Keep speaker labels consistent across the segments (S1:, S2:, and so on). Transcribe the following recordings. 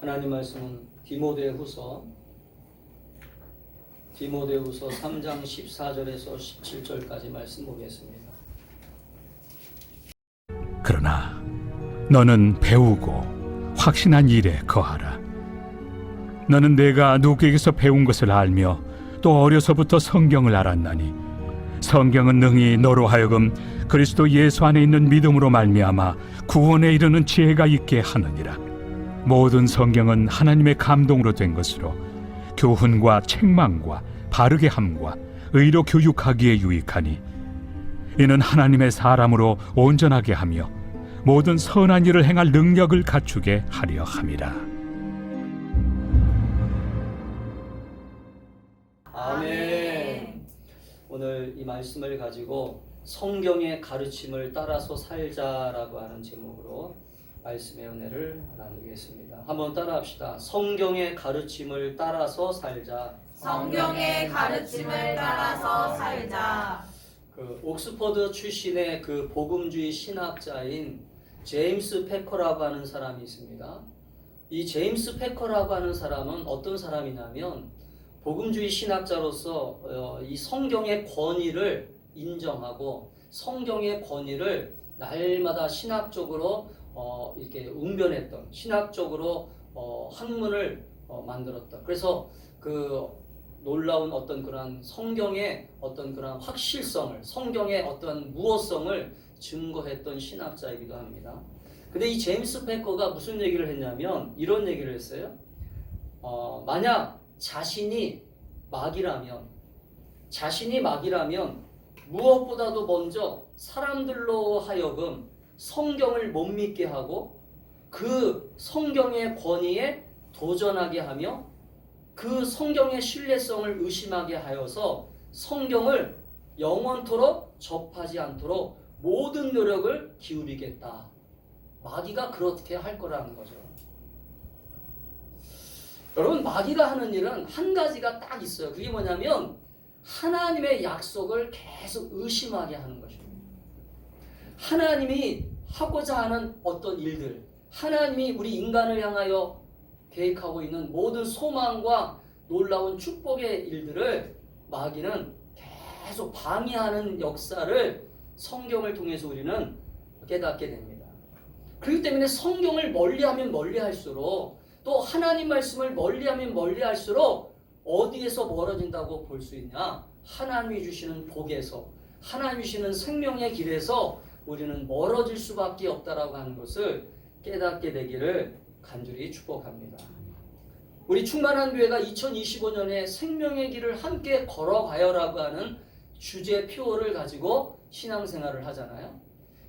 S1: 하나님 말씀은 디모데후서 3장 14절에서 17절까지 말씀 보겠습니다.
S2: 그러나 너는 배우고 확신한 일에 거하라. 너는 내가 누구에게서 배운 것을 알며 또 어려서부터 성경을 알았나니 성경은 능히 너로 하여금 그리스도 예수 안에 있는 믿음으로 말미암아 구원에 이르는 지혜가 있게 하느니라. 모든 성경은 하나님의 감동으로 된 것으로 교훈과 책망과 바르게 함과 의로 교육하기에 유익하니 이는 하나님의 사람으로 온전하게 하며 모든 선한 일을 행할 능력을 갖추게 하려 함이라.
S1: 아멘. 오늘 이 말씀을 가지고 성경의 가르침을 따라서 살자라고 하는 제목으로 말씀의 은혜를 나누겠습니다. 한번 따라합시다. 성경의 가르침을 따라서 살자.
S3: 성경의 가르침을 따라서 살자.
S1: 옥스퍼드 출신의 복음주의 신학자인 제임스 패커라고 하는 사람이 있습니다. 이 제임스 패커라고 하는 사람은 어떤 사람이냐면 복음주의 신학자로서 이 성경의 권위를 인정하고 성경의 권위를 날마다 신학적으로 이렇게 웅변했던, 신학적으로 학문을 만들었던, 그래서 놀라운 어떤 그런 성경의 어떤 그런 확실성을, 성경의 어떤 무어성을 증거했던 신학자이기도 합니다. 근데 이 제임스 패커가 무슨 얘기를 했냐면 이런 얘기를 했어요. 만약 자신이 막이라면 무엇보다도 먼저 사람들로 하여금 성경을 못 믿게 하고 그 성경의 권위에 도전하게 하며 그 성경의 신뢰성을 의심하게 하여서 성경을 영원토록 접하지 않도록 모든 노력을 기울이겠다. 마귀가 그렇게 할 거라는 거죠. 여러분, 마귀가 하는 일은 한 가지가 딱 있어요. 그게 뭐냐면 하나님의 약속을 계속 의심하게 하는 것입니다. 하나님이 하고자 하는 어떤 일들, 하나님이 우리 인간을 향하여 계획하고 있는 모든 소망과 놀라운 축복의 일들을 마귀는 계속 방해하는 역사를 성경을 통해서 우리는 깨닫게 됩니다. 그렇기 때문에 성경을 멀리하면 멀리할수록 또 하나님 말씀을 멀리하면 멀리할수록 어디에서 멀어진다고 볼 수 있냐? 하나님이 주시는 복에서, 하나님이 주시는 생명의 길에서 우리는 멀어질 수밖에 없다라고 하는 것을 깨닫게 되기를 간절히 축복합니다. 우리 충만한 교회가 2025년에 생명의 길을 함께 걸어가요라고 하는 주제 표어를 가지고 신앙생활을 하잖아요.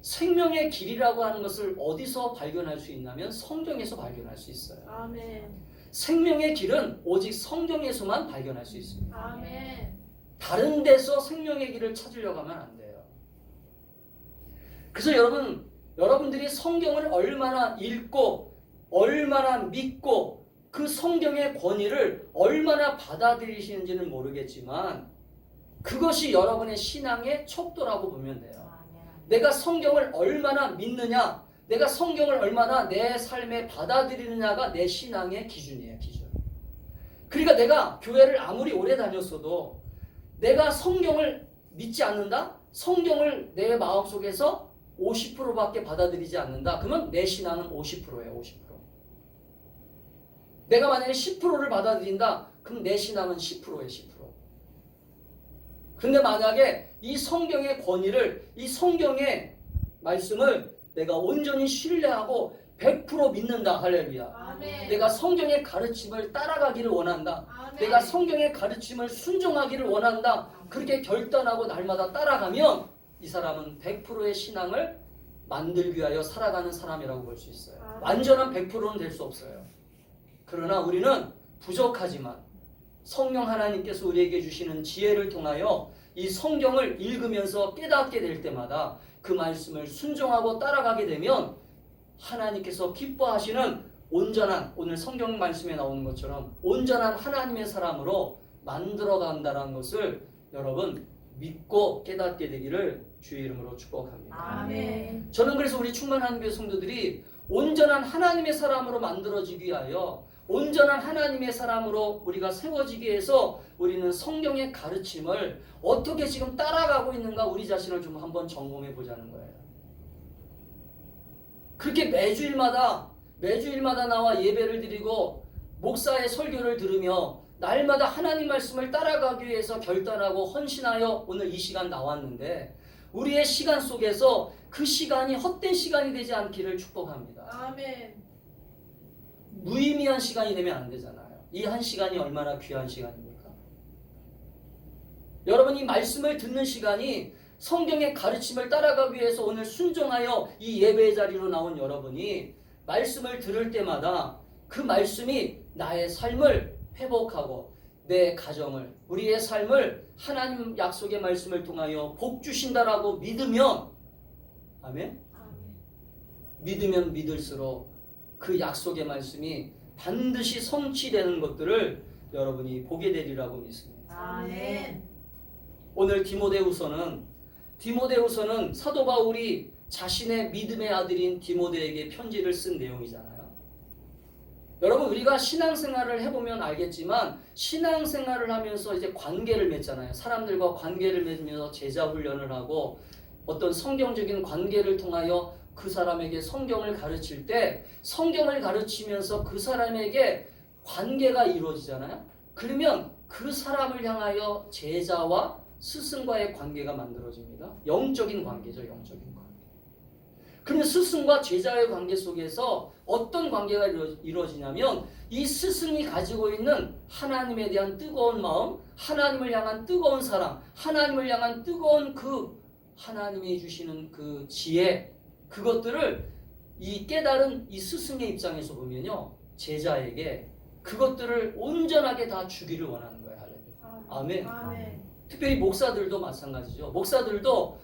S1: 생명의 길이라고 하는 것을 어디서 발견할 수 있냐면 성경에서 발견할 수 있어요.
S3: 아멘.
S1: 생명의 길은 오직 성경에서만 발견할 수 있습니다.
S3: 아멘.
S1: 다른 데서 생명의 길을 찾으려고 하면 안 돼요. 그래서 여러분들이 성경을 얼마나 읽고 얼마나 믿고 그 성경의 권위를 얼마나 받아들이시는지는 모르겠지만 그것이 여러분의 신앙의 척도라고 보면 돼요. 내가 성경을 얼마나 믿느냐, 내가 성경을 얼마나 내 삶에 받아들이느냐가 내 신앙의 기준이에요. 기준. 그러니까 내가 교회를 아무리 오래 다녔어도 내가 성경을 믿지 않는다? 성경을 내 마음속에서 50%밖에 받아들이지 않는다. 그러면 내 신앙은 50%예요. 50%. 내가 만약에 10%를 받아들인다. 그럼 내 신앙은 10%예요. 10%. 근데 만약에 이 성경의 권위를, 이 성경의 말씀을 내가 온전히 신뢰하고 100% 믿는다. 할렐루야.
S3: 아멘.
S1: 내가 성경의 가르침을 따라가기를 원한다.
S3: 아멘.
S1: 내가 성경의 가르침을 순종하기를 원한다. 그렇게 결단하고 날마다 따라가면 이 사람은 100%의 신앙을 만들기 위하여 살아가는 사람이라고 볼 수 있어요.
S3: 아멘.
S1: 완전한 100%는 될 수 없어요. 그러나 우리는 부족하지만 성령 하나님께서 우리에게 주시는 지혜를 통하여 이 성경을 읽으면서 깨닫게 될 때마다 그 말씀을 순종하고 따라가게 되면 하나님께서 기뻐하시는 온전한, 오늘 성경 말씀에 나오는 것처럼 온전한 하나님의 사람으로 만들어간다는 것을 여러분 믿고 깨닫게 되기를 주의 이름으로 축복합니다.
S3: 아멘.
S1: 저는 그래서 우리 충만한 교회 성도들이 온전한 하나님의 사람으로 만들어지기 위하여 온전한 하나님의 사람으로 우리가 세워지기 위해서 우리는 성경의 가르침을 어떻게 지금 따라가고 있는가 우리 자신을 좀 한번 점검해 보자는 거예요. 그렇게 매주일마다 나와 예배를 드리고 목사의 설교를 들으며 날마다 하나님 말씀을 따라가기 위해서 결단하고 헌신하여 오늘 이 시간 나왔는데 우리의 시간 속에서 그 시간이 헛된 시간이 되지 않기를 축복합니다.
S3: 아멘.
S1: 무의미한 시간이 되면 안 되잖아요. 이 한 시간이 얼마나 귀한 시간입니까? 여러분 이 말씀을 듣는 시간이 성경의 가르침을 따라가기 위해서 오늘 순종하여 이 예배의 자리로 나온 여러분이 말씀을 들을 때마다 그 말씀이 나의 삶을 회복하고 내 가정을 우리의 삶을 하나님 약속의 말씀을 통하여 복 주신다라고 믿으면 아멘? 믿으면 믿을수록 그 약속의 말씀이 반드시 성취되는 것들을 여러분이 보게 되리라고 믿습니다.
S3: 아멘.
S1: 오늘 디모데후서는 사도 바울이 자신의 믿음의 아들인 디모데에게 편지를 쓴 내용이잖아요. 여러분 우리가 신앙생활을 해보면 알겠지만 신앙생활을 하면서 이제 관계를 맺잖아요. 사람들과 관계를 맺으면서 제자 훈련을 하고 어떤 성경적인 관계를 통하여 그 사람에게 성경을 가르칠 때 성경을 가르치면서 그 사람에게 관계가 이루어지잖아요. 그러면 그 사람을 향하여 제자와 스승과의 관계가 만들어집니다. 영적인 관계죠. 영적인 관계. 그러면 스승과 제자의 관계 속에서 어떤 관계가 이루어지냐면 이 스승이 가지고 있는 하나님에 대한 뜨거운 마음, 하나님을 향한 뜨거운 사랑, 하나님을 향한 뜨거운 그 하나님이 주시는 그 지혜, 그것들을 이 깨달은 이 스승의 입장에서 보면요, 제자에게 그것들을 온전하게 다 주기를 원하는 거예요. 할렐루야. 아멘.
S3: 아멘.
S1: 특별히 목사들도 마찬가지죠. 목사들도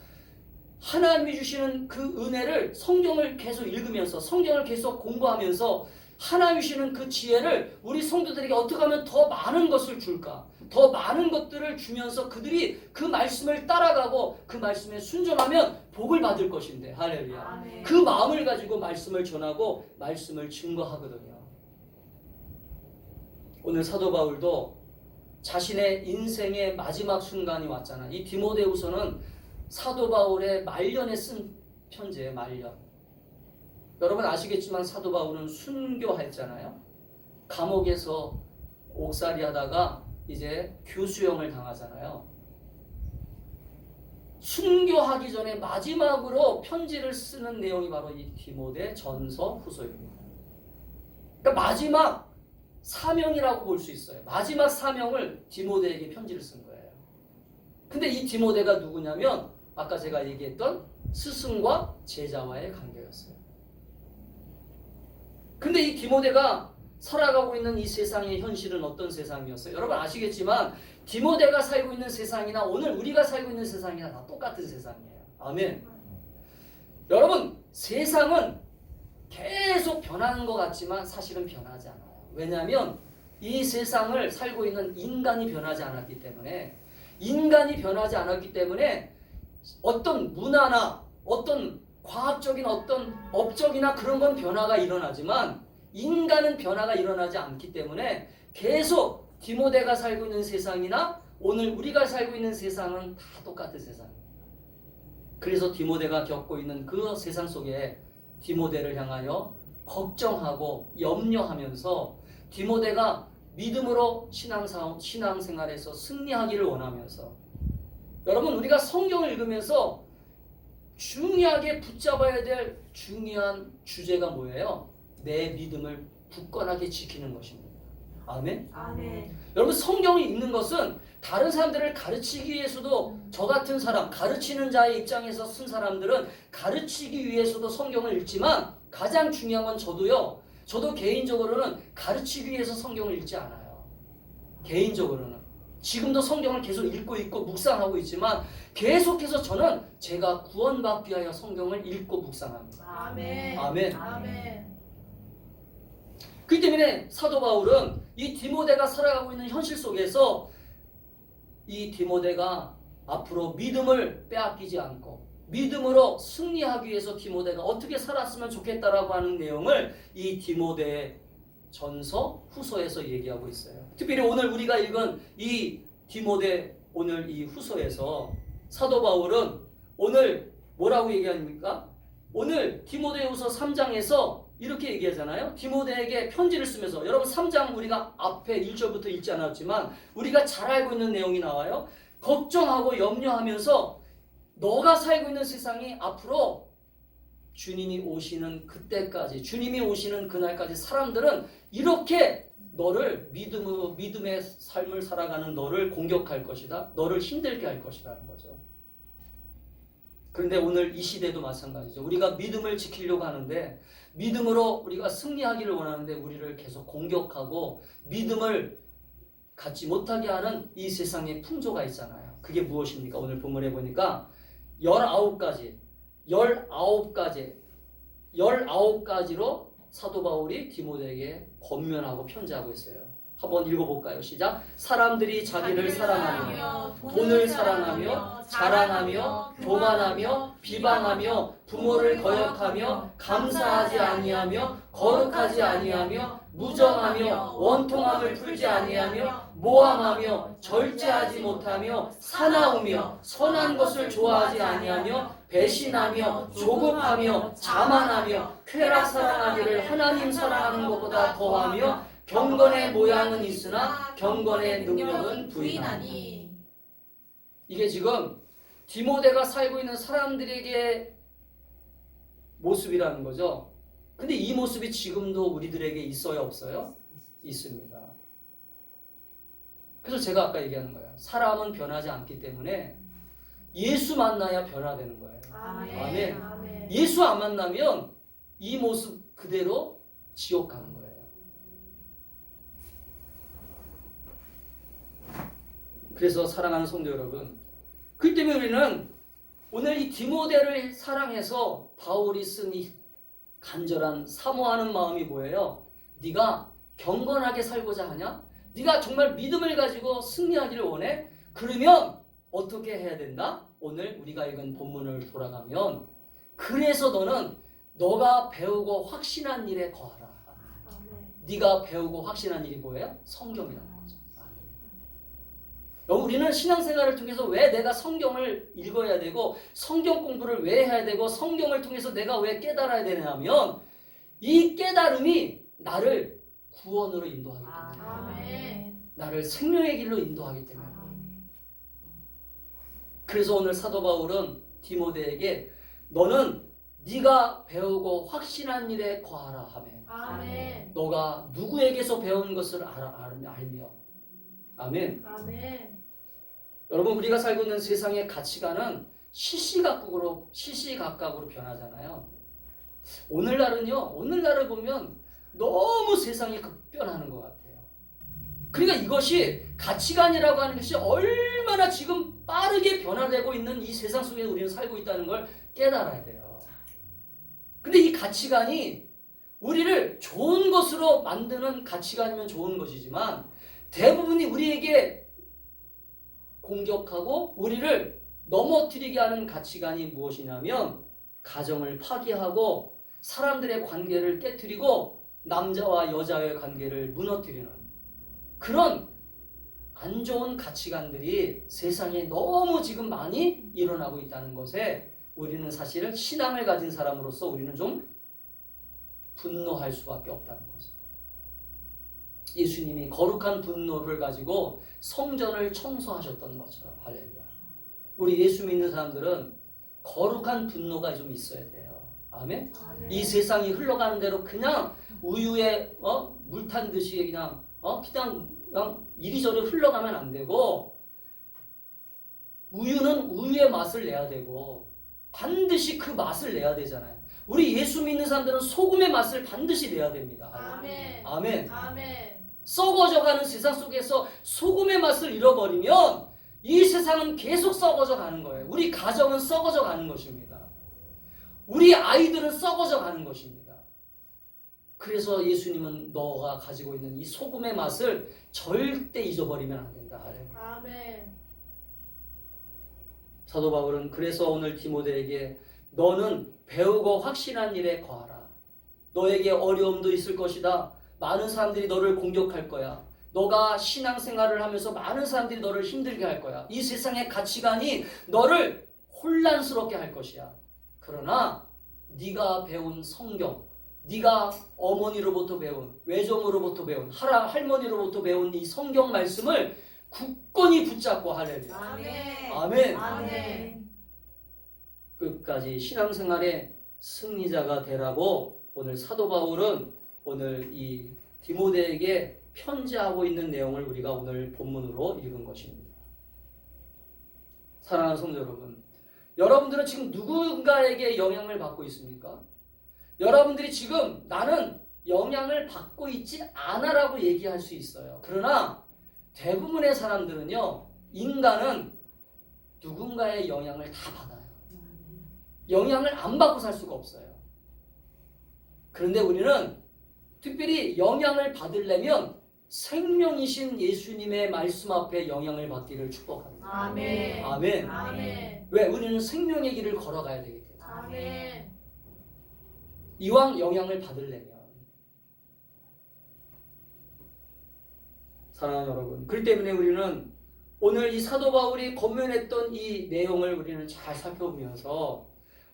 S1: 하나님이 주시는 그 은혜를 성경을 계속 읽으면서 성경을 계속 공부하면서 하나님이 주시는 그 지혜를 우리 성도들에게 어떻게 하면 더 많은 것을 줄까? 더 많은 것들을 주면서 그들이 그 말씀을 따라가고 그 말씀에 순종하면 복을 받을 것인데 할렐루야.
S3: 아멘.
S1: 그 마음을 가지고 말씀을 전하고 말씀을 증거하거든요. 오늘 사도 바울도 자신의 인생의 마지막 순간이 왔잖아. 이 디모데후서는 사도 바울의 말년에 쓴 편지예요. 말년. 여러분 아시겠지만 사도 바울은 순교했잖아요. 감옥에서 옥살이 하다가 이제 교수형을 당하잖아요. 순교하기 전에 마지막으로 편지를 쓰는 내용이 바로 이 디모데 전서 후서입니다. 그러니까 마지막 사명이라고 볼 수 있어요. 마지막 사명을 디모데에게 편지를 쓴 거예요. 근데 이 디모데가 누구냐면 아까 제가 얘기했던 스승과 제자와의 관계였어요. 근데 이 디모데가 살아가고 있는 이 세상의 현실은 어떤 세상이었어요? 여러분 아시겠지만 디모데가 살고 있는 세상이나 오늘 우리가 살고 있는 세상이나 다 똑같은 세상이에요. 아멘. 여러분 세상은 계속 변하는 것 같지만 사실은 변하지 않아요. 왜냐하면 이 세상을 살고 있는 인간이 변하지 않았기 때문에 어떤 문화나 어떤 과학적인 어떤 업적이나 그런 건 변화가 일어나지만 인간은 변화가 일어나지 않기 때문에 계속 디모데가 살고 있는 세상이나 오늘 우리가 살고 있는 세상은 다 똑같은 세상입니다. 그래서 디모데가 겪고 있는 그 세상 속에 디모데를 향하여 걱정하고 염려하면서 디모데가 믿음으로 신앙생활에서 승리하기를 원하면서 여러분 우리가 성경을 읽으면서 중요하게 붙잡아야 될 중요한 주제가 뭐예요? 내 믿음을 굳건하게 지키는 것입니다. 아멘?
S3: 아멘.
S1: 여러분 성경을 읽는 것은 다른 사람들을 가르치기 위해서도 저 같은 사람, 가르치는 자의 입장에서 쓴 사람들은 가르치기 위해서도 성경을 읽지만 가장 중요한 건 저도 개인적으로는 가르치기 위해서 성경을 읽지 않아요. 개인적으로는. 지금도 성경을 계속 읽고 있고 묵상하고 있지만 계속해서 저는 제가 구원받기 위하여 성경을 읽고 묵상합니다.
S3: 아멘.
S1: 아멘.
S3: 아멘.
S1: 그렇기 때문에 사도 바울은 이 디모데가 살아가고 있는 현실 속에서 이 디모데가 앞으로 믿음을 빼앗기지 않고 믿음으로 승리하기 위해서 디모데가 어떻게 살았으면 좋겠다라고 하는 내용을 이 디모데 전서 후서에서 얘기하고 있어요. 특별히 오늘 우리가 읽은 이 디모데 오늘 이 후서에서 사도 바울은 오늘 뭐라고 얘기합니까? 오늘 디모데후서 3장에서 이렇게 얘기하잖아요. 디모데에게 편지를 쓰면서 여러분 3장 우리가 앞에 1절부터 읽지 않았지만 우리가 잘 알고 있는 내용이 나와요. 걱정하고 염려하면서 너가 살고 있는 세상이 앞으로 주님이 오시는 그때까지 주님이 오시는 그날까지 사람들은 이렇게 너를 믿음의 삶을 살아가는 너를 공격할 것이다. 너를 힘들게 할 것이라는 거죠. 그런데 오늘 이 시대도 마찬가지죠. 우리가 믿음을 지키려고 하는데 믿음으로 우리가 승리하기를 원하는데 우리를 계속 공격하고 믿음을 갖지 못하게 하는 이 세상의 풍조가 있잖아요. 그게 무엇입니까? 오늘 본문에 보니까 19가지로 사도 바울이 디모데에게 권면하고 편지하고 있어요. 한번 읽어볼까요? 시작. 사람들이 자기를 사랑하며 돈을 사랑하며 자랑하며 교만하며 비방하며 부모를 거역하며 감사하지 아니하며 거룩하지 아니하며 무정하며 원통함을 풀지 아니하며 모함하며 절제하지 못하며 사나우며 선한 것을 좋아하지 아니하며 배신하며 조급하며 자만하며 쾌락 사랑하기를 하나님 사랑하는 것보다 더하며 경건의 모양은 있으나 경건의 능력은 부인하니. 이게 지금 디모데가 살고 있는 사람들에게 모습이라는 거죠. 근데 이 모습이 지금도 우리들에게 있어요, 없어요? 있습니다. 그래서 제가 아까 얘기하는 거예요. 사람은 변하지 않기 때문에 예수 만나야 변화되는 거예요. 아멘.
S3: 아멘.
S1: 예수 안 만나면 이 모습 그대로 지옥 가는 거예요. 그래서 사랑하는 성도 여러분, 그렇기 때문에 우리는 오늘 이 디모데를 사랑해서 바울이 쓴 이 간절한 사모하는 마음이 뭐예요? 네가 경건하게 살고자 하냐? 네가 정말 믿음을 가지고 승리하기를 원해? 그러면 어떻게 해야 된다? 오늘 우리가 읽은 본문을 돌아가면 그래서 너가 배우고 확신한 일에 거하라. 네가 배우고 확신한 일이 뭐예요? 성경이라는 거죠. 우리는 신앙생활을 통해서 왜 내가 성경을 읽어야 되고 성경 공부를 왜 해야 되고 성경을 통해서 내가 왜 깨달아야 되냐면 이 깨달음이 나를 구원으로 인도하기 때문에 나를 생명의 길로 인도하기 때문에 그래서 오늘 사도 바울은 디모데에게 너는 네가 배우고 확신한 일에 거하라 하며 너가 누구에게서 배운 것을 알며 아멘. 여러분 우리가 살고 있는 세상의 가치관은 시시각각으로 변하잖아요. 오늘날을 보면 너무 세상이 급변하는 것 같아요. 그러니까 이것이 가치관이라고 하는 것이 얼마나 지금 빠르게 변화되고 있는 이 세상 속에 우리는 살고 있다는 걸 깨달아야 돼요. 근데 이 가치관이 우리를 좋은 것으로 만드는 가치관이면 좋은 것이지만 대부분이 우리에게 공격하고 우리를 넘어뜨리게 하는 가치관이 무엇이냐면 가정을 파괴하고 사람들의 관계를 깨뜨리고 남자와 여자의 관계를 무너뜨리는 그런 안 좋은 가치관들이 세상에 너무 지금 많이 일어나고 있다는 것에 우리는 사실은 신앙을 가진 사람으로서 우리는 좀 분노할 수밖에 없다는 거죠. 예수님이 거룩한 분노를 가지고 성전을 청소하셨던 것처럼 할렐루야. 우리 예수 믿는 사람들은 거룩한 분노가 좀 있어야 돼요. 아멘. 이 세상이 흘러가는 대로 그냥 우유에 물 탄 듯이 그냥 이리저리 흘러가면 안 되고 우유는 우유의 맛을 내야 되고 반드시 그 맛을 내야 되잖아요. 우리 예수 믿는 사람들은 소금의 맛을 반드시 내야 됩니다. 아멘. 썩어져가는 세상 속에서 소금의 맛을 잃어버리면 이 세상은 계속 썩어져 가는 거예요. 우리 가정은 썩어져 가는 것입니다. 우리 아이들은 썩어져 가는 것입니다. 그래서 예수님은 너가 가지고 있는 이 소금의 맛을 절대 잊어버리면 안 된다. 사도 바울은 그래서 오늘 디모데에게 너는 배우고 확신한 일에 거하라. 너에게 어려움도 있을 것이다. 많은 사람들이 너를 공격할 거야. 너가 신앙생활을 하면서 많은 사람들이 너를 힘들게 할 거야. 이 세상의 가치관이 너를 혼란스럽게 할 것이야. 그러나 네가 배운 성경, 네가 어머니로부터 배운, 외조모로부터 배운, 할머니로부터 배운 이 성경 말씀을 굳건히 붙잡고 할렐루야.
S3: 아멘.
S1: 아멘.
S3: 아멘.
S1: 끝까지 신앙생활의 승리자가 되라고 오늘 사도 바울은 오늘 이 디모데에게 편지하고 있는 내용을 우리가 오늘 본문으로 읽은 것입니다. 사랑하는 성도 여러분, 여러분들은 지금 누군가에게 영향을 받고 있습니까? 여러분들이 지금 나는 영향을 받고 있지 않아라고 얘기할 수 있어요. 그러나 대부분의 사람들은요, 인간은 누군가의 영향을 다 받아요. 영향을 안 받고 살 수가 없어요. 그런데 우리는 특별히 영향을 받으려면 생명이신 예수님의 말씀 앞에 영향을 받기를 축복합니다.
S3: 아멘.
S1: 아멘.
S3: 아멘.
S1: 왜? 우리는 생명의 길을 걸어가야 되기 때문에.
S3: 아멘.
S1: 이왕 영향을 받으려면. 사랑하는 여러분, 그렇기 때문에 우리는 오늘 이 사도 바울이 권면했던 이 내용을 우리는 잘 살펴보면서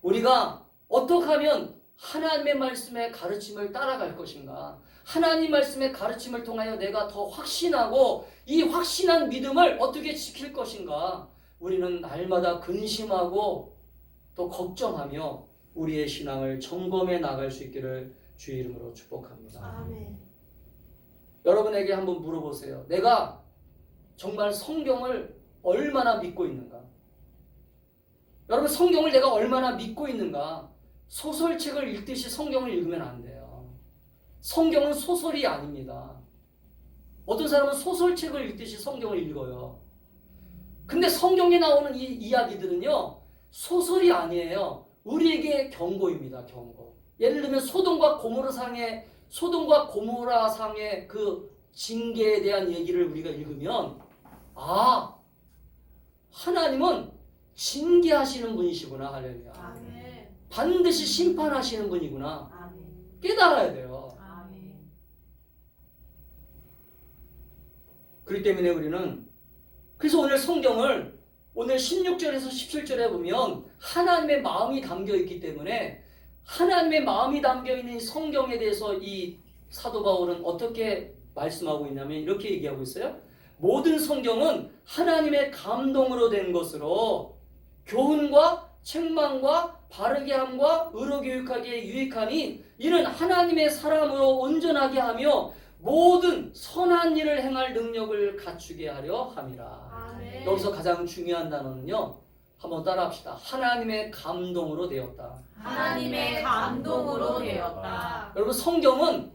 S1: 우리가 어떻게 하면 하나님의 말씀의 가르침을 따라갈 것인가, 하나님 말씀의 가르침을 통하여 내가 더 확신하고 이 확신한 믿음을 어떻게 지킬 것인가, 우리는 날마다 근심하고 또 걱정하며 우리의 신앙을 점검해 나갈 수 있기를 주의 이름으로 축복합니다.
S3: 아멘.
S1: 여러분에게 한번 물어보세요. 내가 정말 성경을 얼마나 믿고 있는가? 여러분, 성경을 내가 얼마나 믿고 있는가? 소설책을 읽듯이 성경을 읽으면 안 돼요. 성경은 소설이 아닙니다. 어떤 사람은 소설책을 읽듯이 성경을 읽어요. 근데 성경에 나오는 이 이야기들은요, 소설이 아니에요. 우리에게 경고입니다. 경고. 예를 들면 소돔과 고모라 상의 그 징계에 대한 얘기를 우리가 읽으면, 아, 하나님은 징계하시는 분이시구나. 할렐루야.
S3: 아멘.
S1: 반드시 심판하시는 분이구나.
S3: 아멘.
S1: 깨달아야 돼요.
S3: 아멘.
S1: 그렇기 때문에 우리는, 그래서 오늘 성경을 오늘 16절에서 17절에 보면 하나님의 마음이 담겨 있기 때문에 하나님의 마음이 담겨 있는 성경에 대해서 이 사도 바울은 어떻게 말씀하고 있냐면 이렇게 얘기하고 있어요. 모든 성경은 하나님의 감동으로 된 것으로 교훈과 책망과 바르게 함과 의로 교육하기에 유익하니 이는 하나님의 사람으로 온전하게 하며 모든 선한 일을 행할 능력을 갖추게 하려 함이라.
S3: 아멘.
S1: 여기서 가장 중요한 단어는요, 한번 따라합시다. 하나님의 감동으로 되었다.
S3: 하나님의 감동으로 되었다.
S1: 여러분, 성경은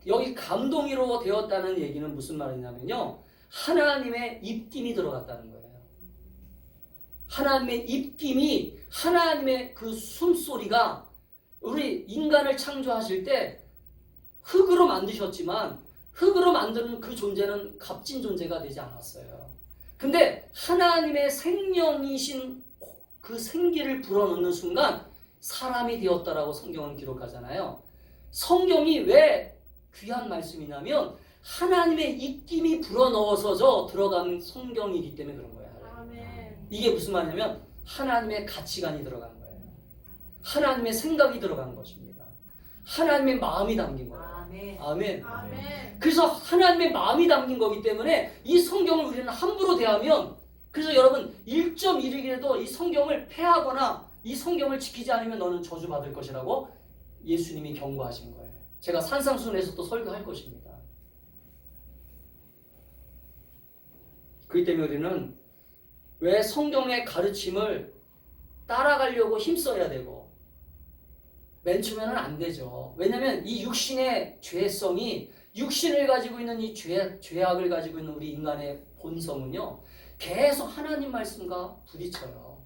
S1: 여기 감동으로 되었다는 얘기는 무슨 말이냐면요, 하나님의 입김이 들어갔다는 거예요. 하나님의 입김이, 하나님의 그 숨소리가, 우리 인간을 창조하실 때 흙으로 만드셨지만 흙으로 만드는 그 존재는 값진 존재가 되지 않았어요. 근데 하나님의 생명이신 그 생기를 불어넣는 순간 사람이 되었다라고 성경은 기록하잖아요. 성경이 왜 귀한 말씀이냐면 하나님의 입김이 불어넣어서 들어간 성경이기 때문에 그런 거예요.
S3: 아멘.
S1: 이게 무슨 말이냐면 하나님의 가치관이 들어간 거예요. 하나님의 생각이 들어간 것입니다. 하나님의 마음이 담긴 거예요.
S3: 아멘.
S1: 아멘.
S3: 아멘.
S1: 그래서 하나님의 마음이 담긴 거기 때문에 이 성경을 우리는 함부로 대하면, 그래서 여러분 1.1일에도 이 성경을 폐하거나 이 성경을 지키지 않으면 너는 저주받을 것이라고 예수님이 경고하신 거예요. 제가 산상순에서 또 설교할 것입니다. 그렇기 때문에 우리는 왜 성경의 가르침을 따라가려고 힘써야 되고, 맨 처음에는 안 되죠. 왜냐하면 이 육신의 죄성이, 육신을 가지고 있는 이 죄악을 가지고 있는 우리 인간의 본성은요, 계속 하나님 말씀과 부딪혀요.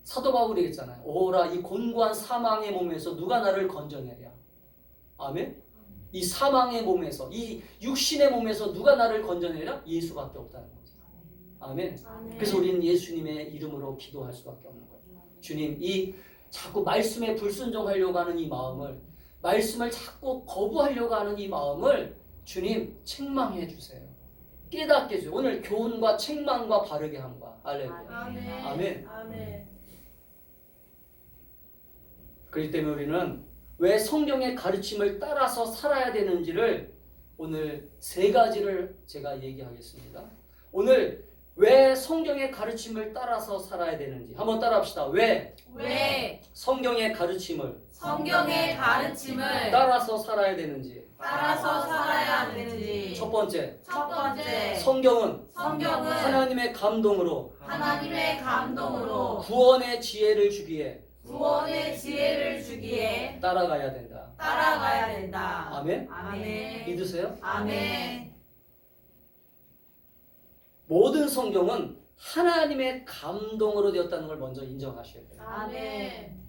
S1: 사도 바울이 했잖아요. 오라 이 곤고한 사망의 몸에서 누가 나를 건져내랴. 아멘. 이 사망의 몸에서, 이 육신의 몸에서 누가 나를 건져내랴? 예수밖에 없다는 거죠. 아멘.
S3: 아멘.
S1: 그래서 우리는 예수님의 이름으로 기도할 수밖에 없는 거예요. 주님, 이 자꾸 말씀에 불순종하려고 하는 이 마음을, 말씀을 자꾸 거부하려고 하는 이 마음을 주님 책망해 주세요. 깨닫게 해주세요. 오늘 교훈과 책망과 바르게 함과 할렐루야.
S3: 아멘.
S1: 아멘.
S3: 아멘.
S1: 그렇기 때문에 우리는 왜 성경의 가르침을 따라서 살아야 되는지를 오늘 세 가지를 제가 얘기하겠습니다. 오늘 왜 성경의 가르침을 따라서 살아야 되는지 한번 따라합시다. 왜
S3: 왜
S1: 성경의 가르침을
S3: 성경의 가르침을
S1: 따라서 살아야 되는지.
S3: 따라서 살아야 하는지.
S1: 첫 번째,
S3: 첫 번째,
S1: 성경은
S3: 성경은
S1: 하나님의 감동으로
S3: 하나님의 감동으로
S1: 구원의 지혜를 주기에
S3: 구원의 지혜를 주기에
S1: 따라가야 된다.
S3: 따라가야 된다.
S1: 아멘?
S3: 아멘.
S1: 믿으세요?
S3: 아멘.
S1: 모든 성경은 하나님의 감동으로 되었다는 걸 먼저 인정하셔야 돼요.
S3: 아멘.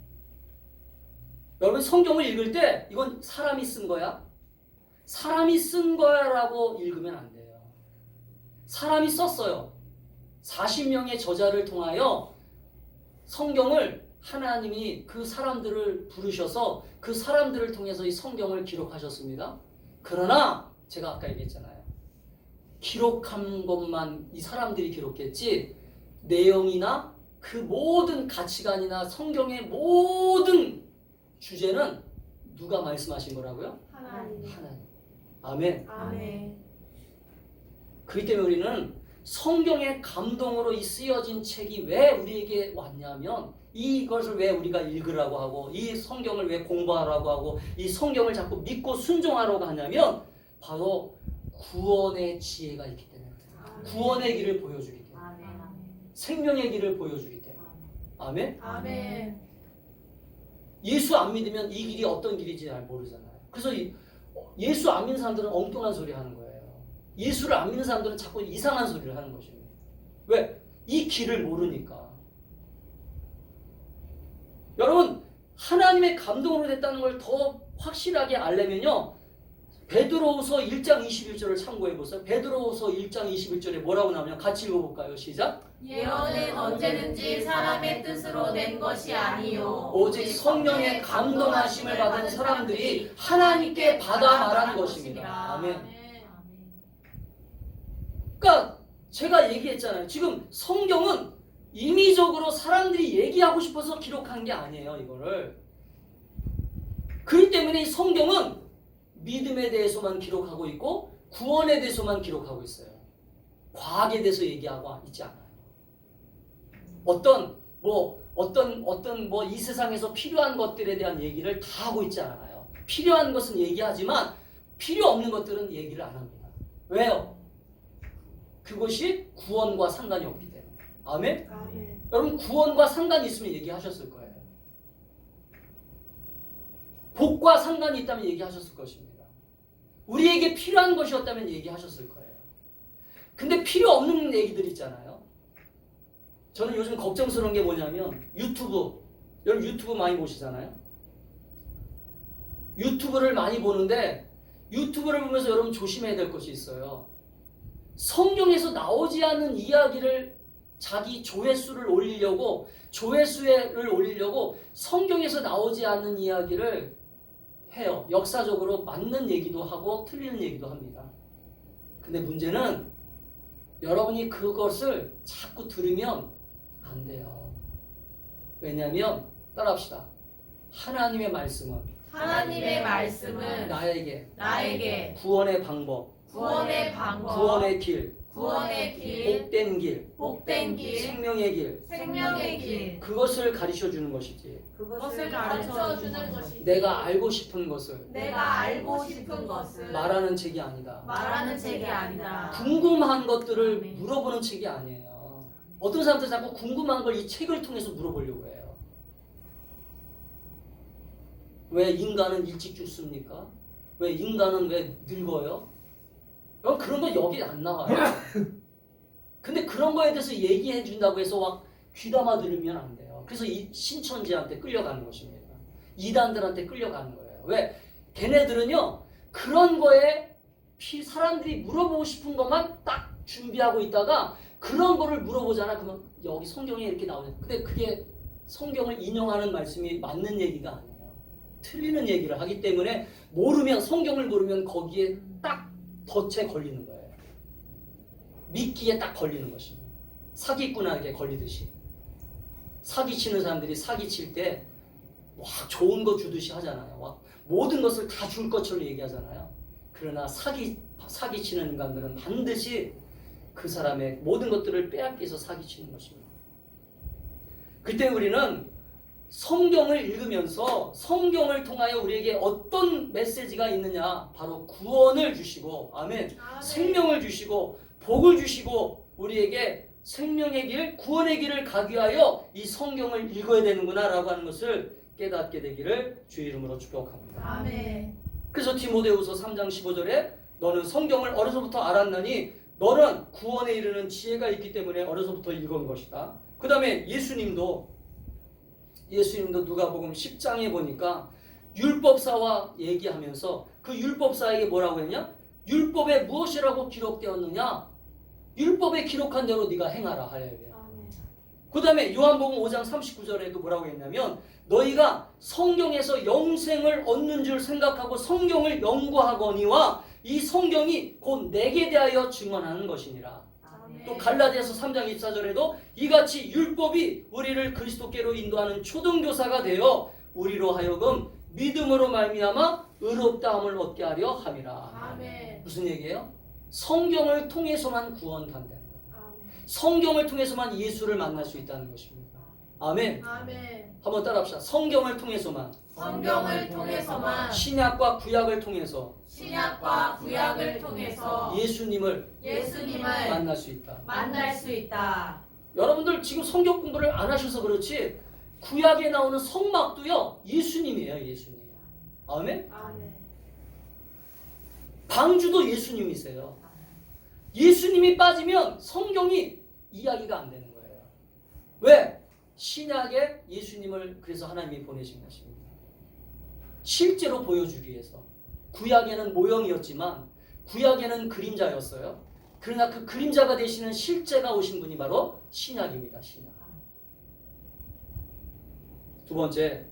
S1: 여러분 성경을 읽을 때 이건 사람이 쓴 거야? 사람이 쓴 거야라고 읽으면 안 돼요. 사람이 썼어요. 40명의 저자를 통하여 성경을 하나님이 그 사람들을 부르셔서 그 사람들을 통해서 이 성경을 기록하셨습니다. 그러나 제가 아까 얘기했잖아요. 기록한 것만 이 사람들이 기록했지 내용이나 그 모든 가치관이나 성경의 모든 주제는 누가 말씀하신 거라고요?
S3: 하나님.
S1: 하나님. 아멘.
S3: 아멘.
S1: 그렇기 때문에 우리는 성경의 감동으로 이 쓰여진 책이 왜 우리에게 왔냐면 이것을 왜 우리가 읽으라고 하고 이 성경을 왜 공부하라고 하고 이 성경을 자꾸 믿고 순종하라고 하냐면 바로 구원의 지혜가 있기 때문에 구원의 길을 보여주기 때문에
S3: 아멘.
S1: 생명의 길을 보여주기 때문에 아멘?
S3: 아멘.
S1: 예수 안 믿으면 이 길이 어떤 길인지 잘 모르잖아요. 그래서 예수 안 믿는 사람들은 엉뚱한 소리 하는 거예요. 예수를 안 믿는 사람들은 자꾸 이상한 소리를 하는 것입니다. 왜? 이 길을 모르니까. 여러분 하나님의 감동으로 됐다는 걸 더 확실하게 알려면요. 베드로후서 1장 21절을 참고해 보세요. 베드로후서 1장 21절에 뭐라고 나오냐? 같이 읽어볼까요? 시작.
S3: 예언은 언제든지 사람의 뜻으로 낸 것이 아니요
S1: 오직 성령의 감동하심을 받은 사람들이 하나님께 받아 말한 것입니다. 아멘. 그러니까 제가 얘기했잖아요. 지금 성경은 임의적으로 사람들이 얘기하고 싶어서 기록한 게 아니에요. 이거를. 그렇기 때문에 이 성경은 믿음에 대해서만 기록하고 있고 구원에 대해서만 기록하고 있어요. 과학에 대해서 얘기하고 있지 않아요. 어떤 이 세상에서 필요한 것들에 대한 얘기를 다 하고 있지 않아요. 필요한 것은 얘기하지만 필요 없는 것들은 얘기를 안 합니다. 왜요? 그것이 구원과 상관이 없기 때문에. 아멘?
S3: 아멘.
S1: 여러분 구원과 상관이 있으면 얘기하셨을 거예요. 복과 상관이 있다면 얘기하셨을 것입니다. 우리에게 필요한 것이었다면 얘기하셨을 거예요. 근데 필요 없는 얘기들 있잖아요. 저는 요즘 걱정스러운 게 뭐냐면 유튜브. 여러분 유튜브 많이 보시잖아요. 유튜브를 많이 보는데 유튜브를 보면서 여러분 조심해야 될 것이 있어요. 성경에서 나오지 않는 이야기를 자기 조회수를 올리려고 성경에서 나오지 않는 이야기를 해요. 역사적으로 맞는 얘기도 하고 틀리는 얘기도 합니다. 근데 문제는 여러분이 그것을 자꾸 들으면 안 돼요. 왜냐하면 따라합시다. 하나님의 말씀은 나에게 구원의 방법, 구원의 길, 복된 길, 생명의 길, 그것을 가르쳐 주는 것이지.
S3: 그것을 가르쳐 주는 것이
S1: 내가 알고 싶은 것을 말하는 책이 아니다. 궁금한 것들을
S3: 아멘.
S1: 물어보는 책이 아니에요. 어떤 사람들 자꾸 궁금한 걸 이 책을 통해서 물어보려고 해요. 왜 인간은 일찍 죽습니까? 왜 인간은 왜 늙어요? 그런 거 여기 안 나와요. 근데 그런 거에 대해서 얘기해 준다고 해서 막 귀담아 들으면 안 돼요. 그래서 이 신천지한테 끌려가는 것입니다. 이단들한테 끌려가는 거예요. 왜? 걔네들은요 그런 거에 사람들이 물어보고 싶은 것만 딱 준비하고 있다가 그런 거를 물어보잖아. 그러면 여기 성경에 이렇게 나오냐. 근데 그게 성경을 인용하는 말씀이 맞는 얘기가 아니에요. 틀리는 얘기를 하기 때문에 모르면, 성경을 모르면 거기에 딱 덫에 걸리는 거예요. 미끼에 딱 걸리는 것입니다. 사기꾼에게 걸리듯이. 사기치는 사람들이 사기칠 때 막 좋은 거 주듯이 하잖아요. 막 모든 것을 다 줄 것처럼 얘기하잖아요. 그러나 사기치는 인간들은 반드시 그 사람의 모든 것들을 빼앗기서 사기치는 것입니다. 그때 우리는 성경을 읽으면서 성경을 통하여 우리에게 어떤 메시지가 있느냐, 바로 구원을 주시고, 아멘, 생명을 주시고 복을 주시고 우리에게 생명의 길, 구원의 길을 가기 위하여 이 성경을 읽어야 되는구나 라고 하는 것을 깨닫게 되기를 주의 이름으로 축복합니다.
S3: 아멘.
S1: 그래서 디모데후서 3장 15절에 너는 성경을 어려서부터 알았나니 너는 구원에 이르는 지혜가 있기 때문에 어려서부터 읽은 것이다. 그 다음에 예수님도 누가복음 10장에 보니까 율법사와 얘기하면서 그 율법사에게 뭐라고 했냐? 율법에 무엇이라고 기록되었느냐? 율법에 기록한 대로 네가 행하라. 할렐루야. 그 다음에 요한복음 5장 39절에도 뭐라고 했냐면 너희가 성경에서 영생을 얻는 줄 생각하고 성경을 연구하거니와 이 성경이 곧 내게 대하여 증언하는 것이니라. 또 갈라디아서 3장 24절에도 이같이 율법이 우리를 그리스도께로 인도하는 초등교사가 되어 우리로 하여금 믿음으로 말미암아 의롭다함을 얻게 하려 함이라.
S3: 아멘.
S1: 무슨 얘기예요? 성경을 통해서만 구원한다는 거예요.
S3: 아멘.
S1: 성경을 통해서만 예수를 만날 수 있다는 것입니다. 아멘.
S3: 아멘.
S1: 한번 따라합시다. 성경을 통해서만,
S3: 성경을 통해서만,
S1: 신약과 구약을 통해서
S3: 신약과 구약을 통해서
S1: 예수님을
S3: 예수님을
S1: 만날 수 있다.
S3: 만날 수 있다.
S1: 여러분들 지금 성경 공부를 안 하셔서 그렇지 구약에 나오는 성막도요 예수님이에요. 예수님. 아멘.
S3: 아멘.
S1: 방주도 예수님이세요. 예수님이 빠지면 성경이 이야기가 안 되는 거예요. 왜? 신약에 예수님을 그래서 하나님이 보내신 것입니다. 실제로 보여주기 위해서. 구약에는 모형이었지만 구약에는 그림자였어요. 그러나 그 그림자가 되시는 실제가 오신 분이 바로 신약입니다. 신약. 두 번째,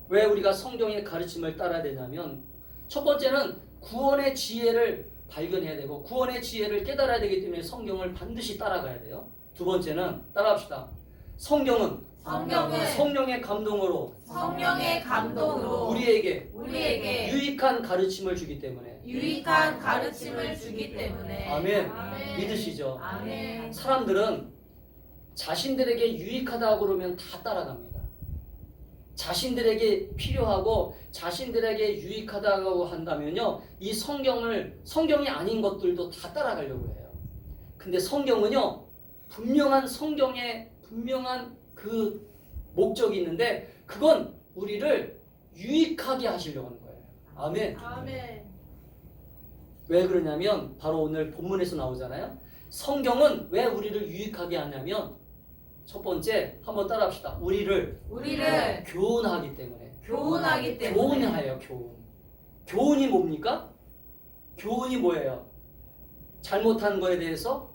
S1: 왜 우리가 성경의 가르침을 따라야 되냐면 첫 번째는 구원의 지혜를 발견해야 되고 구원의 지혜를 깨달아야 되기 때문에 성경을 반드시 따라가야 돼요. 두 번째는 따라합시다. 성경은 성령의 감동으로 우리에게 유익한 가르침을 주기 때문에
S3: 유익한 가르침을 주기 때문에
S1: 아멘.
S3: 아멘.
S1: 믿으시죠?
S3: 아멘.
S1: 사람들은 자신들에게 유익하다고 그러면 다 따라갑니다. 자신들에게 필요하고 자신들에게 유익하다고 한다면요 이 성경이 아닌 것들도 다 따라가려고 해요. 근데 성경은요 분명한 그 목적이 있는데 그건 우리를 유익하게 하시려고 하는 거예요. 아멘.
S3: 아멘.
S1: 왜 그러냐면 바로 오늘 본문에서 나오잖아요. 성경은 왜 우리를 유익하게 하냐면 첫 번째 한번 따라합시다. 우리를 교훈하기 때문에. 교훈해요. 교훈이 뭡니까? 교훈이 뭐예요? 잘못한 거에 대해서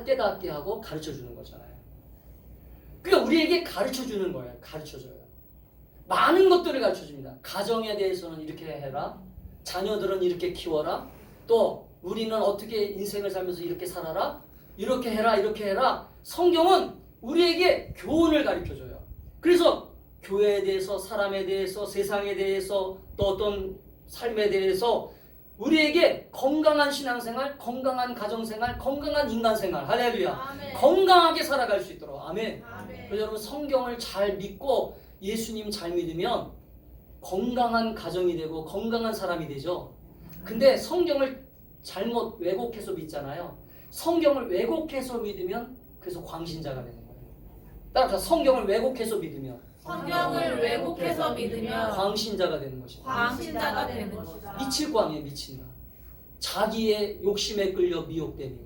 S1: 깨닫게 하고 가르쳐주는 거잖아요. 그러니까 우리에게 가르쳐주는 거예요. 가르쳐줘요. 많은 것들을 가르쳐줍니다. 가정에 대해서는 이렇게 해라. 자녀들은 이렇게 키워라. 또 우리는 어떻게 인생을 살면서 이렇게 살아라. 이렇게 해라. 이렇게 해라. 성경은 우리에게 교훈을 가르쳐줘요. 그래서 교회에 대해서, 사람에 대해서, 세상에 대해서, 또 어떤 삶에 대해서 우리에게 건강한 신앙생활, 건강한 가정생활, 건강한 인간생활, 할렐루야.
S3: 아멘.
S1: 건강하게 살아갈 수 있도록. 아멘.
S3: 아멘.
S1: 그래서 여러분 성경을 잘 믿고 예수님 잘 믿으면 건강한 가정이 되고 건강한 사람이 되죠. 근데 성경을 잘못 왜곡해서 믿잖아요. 성경을 왜곡해서 믿으면 그래서 광신자가 되는 거예요. 따라서 성경을 왜곡해서 믿으면 광신자가 되는 것입니다.
S3: 광신자가 되는 것이다.
S1: 미칠 광이에요. 미친다. 자기의 욕심에 끌려 미혹되니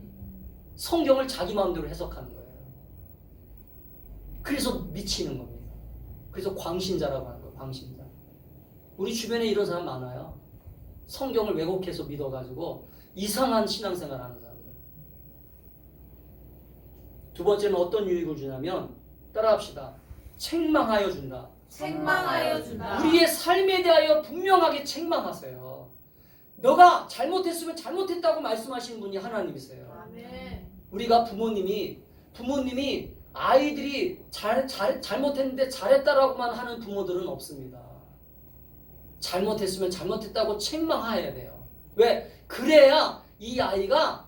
S1: 성경을 자기 마음대로 해석하는 거예요. 그래서 미치는 겁니다. 그래서 광신자라고 하는 거예요. 광신자. 우리 주변에 이런 사람 많아요. 성경을 왜곡해서 믿어가지고 이상한 신앙생활 하는 사람들. 두 번째는 어떤 유익을 주냐면 따라합시다. 책망하여 준다.
S3: 책망하여 준다.
S1: 우리의 삶에 대하여 분명하게 책망하세요. 너가 잘못했으면 잘못했다고 말씀하시는 분이 하나님이세요.
S3: 아멘.
S1: 우리가 부모님이 아이들이 잘못했는데 잘했다라고만 하는 부모들은 없습니다. 잘못했으면 잘못했다고 책망해야 돼요. 왜? 그래야 이 아이가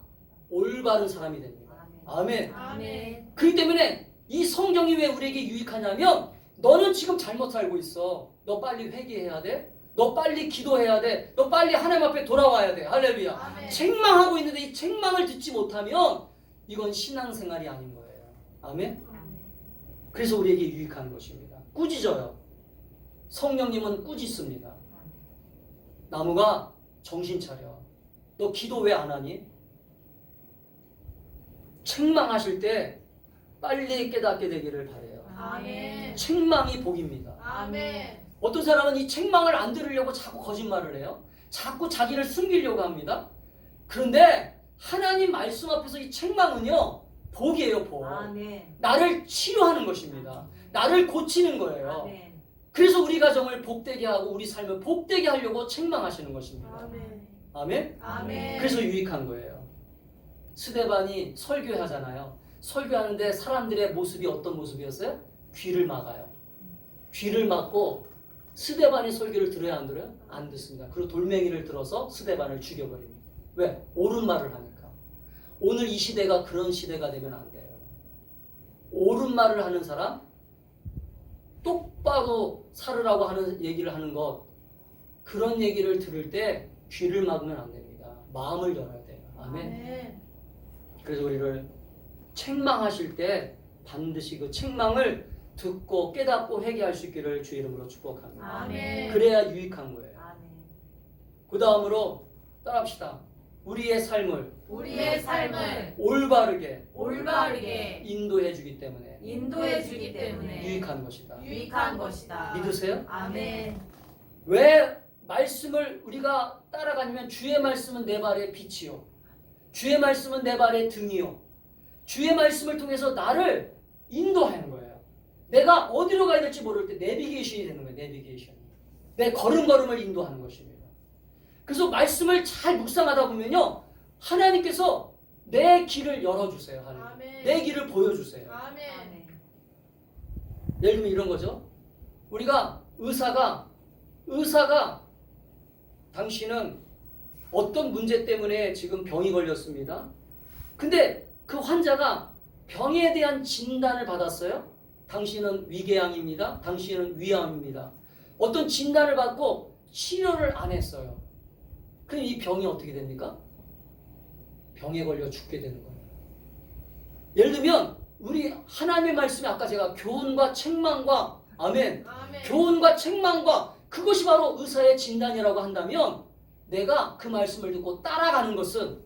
S1: 올바른 사람이 됩니다. 아멘.
S3: 아멘.
S1: 그렇기 때문에 이 성경이 왜 우리에게 유익하냐면 너는 지금 잘못 살고 있어. 너 빨리 회개해야 돼. 너 빨리 기도해야 돼. 너 빨리 하나님 앞에 돌아와야 돼. 할렐루야.
S3: 아멘.
S1: 책망하고 있는데 이 책망을 듣지 못하면 이건 신앙생활이 아닌 거예요. 아멘. 그래서 우리에게 유익한 것입니다. 꾸짖어요. 성령님은 꾸짖습니다. 나무가 정신 차려. 너 기도 왜 안 하니? 책망하실 때 빨리 깨닫게 되기를 바라요.
S3: 아멘.
S1: 책망이 복입니다.
S3: 아멘.
S1: 어떤 사람은 이 책망을 안 들으려고 자꾸 거짓말을 해요. 자꾸 자기를 숨기려고 합니다. 그런데 하나님 말씀 앞에서 이 책망은요, 복이에요, 복.
S4: 아멘.
S1: 나를 치유하는 것입니다. 나를 고치는 거예요.
S4: 아멘.
S1: 그래서 우리 가정을 복되게 하고 우리 삶을 복되게 하려고 책망하시는 것입니다.
S3: 아멘.
S1: 아멘?
S3: 아멘.
S1: 그래서 유익한 거예요. 스데반이 설교하잖아요. 설교하는데 사람들의 모습이 어떤 모습이었어요? 귀를 막아요. 귀를 막고 스데반의 설교를 들어야 안 들어요? 안 듣습니다. 그리고 돌멩이를 들어서 스데반을 죽여버립니다. 왜? 옳은 말을 하니까. 오늘 이 시대가 그런 시대가 되면 안 돼요. 옳은 말을 하는 사람, 똑바로 살으라고 하는 얘기를 하는 것, 그런 얘기를 들을 때 귀를 막으면 안 됩니다. 마음을 열어야 돼요. 아멘.
S3: 아멘.
S1: 그래서 우리를 책망하실 때 반드시 그 책망을 듣고 깨닫고 회개할 수 있기를 주의 이름으로 축복합니다.
S3: 아멘.
S1: 그래야 유익한 거예요.
S4: 아멘.
S1: 그 다음으로 따라합시다. 우리의 삶을
S3: 우리의 삶을
S1: 올바르게
S3: 올바르게
S1: 인도해 주기 때문에
S3: 인도해 주기 때문에
S1: 유익한 것이다.
S3: 유익한 것이다.
S1: 믿으세요?
S3: 아멘.
S1: 왜 말씀을 우리가 따라가냐면 주의 말씀은 내 발의 빛이요. 주의 말씀은 내 발의 등이요. 주의 말씀을 통해서 나를 인도하는 거예요. 내가 어디로 가야 될지 모를 때 내비게이션이 되는 거예요. 내비게이션. 내 걸음걸음을 인도하는 것입니다. 그래서 말씀을 잘 묵상하다 보면요. 하나님께서 내 길을 열어주세요. 하나님.
S3: 아멘.
S1: 내 길을 보여주세요.
S3: 아멘.
S4: 아멘.
S1: 예를 들면 이런 거죠. 우리가 의사가 당신은 어떤 문제 때문에 지금 병이 걸렸습니다. 근데 그 환자가 병에 대한 진단을 받았어요. 당신은 위궤양입니다. 당신은 위암입니다. 어떤 진단을 받고 치료를 안 했어요. 그럼 이 병이 어떻게 됩니까? 병에 걸려 죽게 되는 거예요. 예를 들면 우리 하나님의 말씀이 아까 제가 교훈과 책망과 아멘.
S3: 아멘.
S1: 교훈과 책망과 그것이 바로 의사의 진단이라고 한다면 내가 그 말씀을 듣고 따라가는 것은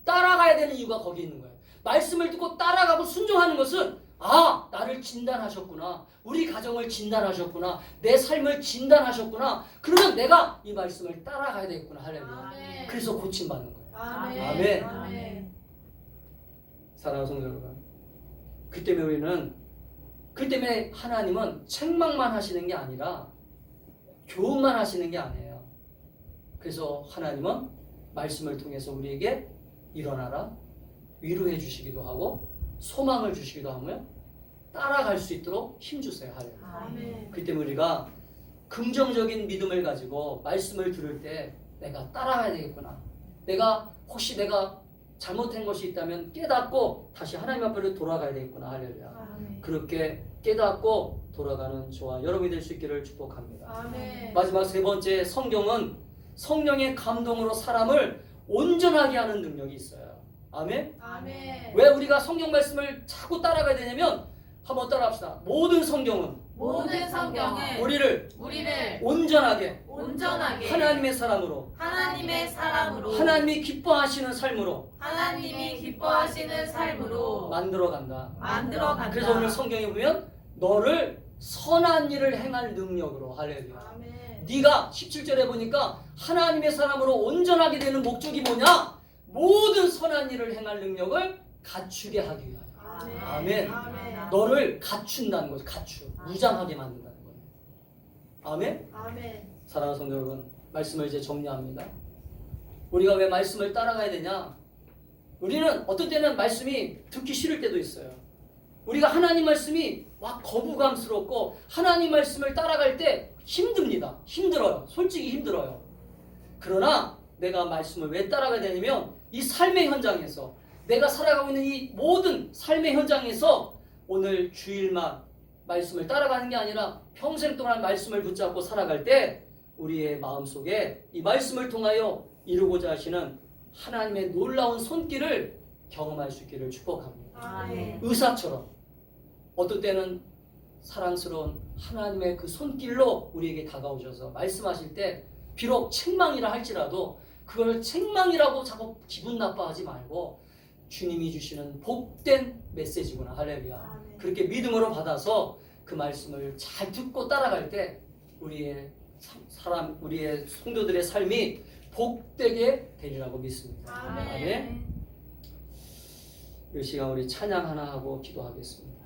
S1: 따라가야 되는 이유가 거기 있는 거예요. 말씀을 듣고 따라가고 순종하는 것은 나를 진단하셨구나. 우리 가정을 진단하셨구나. 내 삶을 진단하셨구나. 그러면 내가 이 말씀을 따라가야 되겠구나. 할렐루야.
S3: 아멘.
S1: 그래서 고침받는 거예요.
S3: 아멘.
S1: 아멘.
S3: 아멘.
S1: 사랑하는 성도 여러분. 그 때문에 하나님은 책망만 하시는 게 아니라 교훈만 하시는 게 아니에요. 그래서 하나님은 말씀을 통해서 우리에게 일어나라, 위로해 주시기도 하고 소망을 주시기도 하며 따라갈 수 있도록 힘주세요.
S3: 아멘.
S1: 그 때문에 우리가 긍정적인 믿음을 가지고 말씀을 들을 때 내가 따라가야 되겠구나. 혹시 내가 잘못한 것이 있다면 깨닫고 다시 하나님 앞으로 돌아가야 되겠구나. 할렐루야.
S3: 아멘.
S1: 그렇게 깨닫고 돌아가는 저와 여러분이 될 수 있기를 축복합니다.
S3: 아멘.
S1: 마지막 세 번째, 성경은 성령의 감동으로 사람을 온전하게 하는 능력이 있어요. 아멘.
S3: 아멘.
S1: 왜 우리가 성경 말씀을 자꾸 따라가야 되냐면 한번 따라합시다. 모든 성경은
S3: 모든 성경은
S1: 우리를 온전하게
S3: 하나님의
S1: 사람으로 하나님이 기뻐하시는 삶으로 만들어간다. 그래서 오늘 성경에 보면 너를 선한 일을 행할 능력으로. 할렐루야.
S3: 아멘.
S1: 네가 17절에 보니까 하나님의 사람으로 온전하게 되는 목적이 뭐냐? 모든 선한 일을 행할 능력을 갖추게 하기 위하여. 아멘. 너를 갖춘다는 거죠. 무장하게 만든다는 거예요. 아멘. 사랑하는 성도 여러분, 말씀을 이제 정리합니다. 우리가 왜 말씀을 따라가야 되냐? 우리는 어떤 때는 말씀이 듣기 싫을 때도 있어요. 우리가 하나님 말씀이 막 거부감스럽고 하나님 말씀을 따라갈 때 힘듭니다. 힘들어요. 솔직히 힘들어요. 그러나 내가 말씀을 왜 따라가야 되냐면 이 삶의 현장에서 내가 살아가고 있는 이 모든 삶의 현장에서 오늘 주일만 말씀을 따라가는 게 아니라 평생 동안 말씀을 붙잡고 살아갈 때 우리의 마음속에 이 말씀을 통하여 이루고자 하시는 하나님의 놀라운 손길을 경험할 수 있기를 축복합니다. 의사처럼 어떤 때는 사랑스러운 하나님의 그 손길로 우리에게 다가오셔서 말씀하실 때 비록 책망이라 할지라도 그걸 책망이라고 자꾸 기분 나빠하지 말고 주님이 주시는 복된 메시지구나. 할렐루야. 그렇게 믿음으로 받아서 그 말씀을 잘 듣고 따라갈 때 우리의 성도들의 삶이 복되게 되리라고 믿습니다. 아멘. 이 시간 우리 찬양 하나 하고 기도하겠습니다.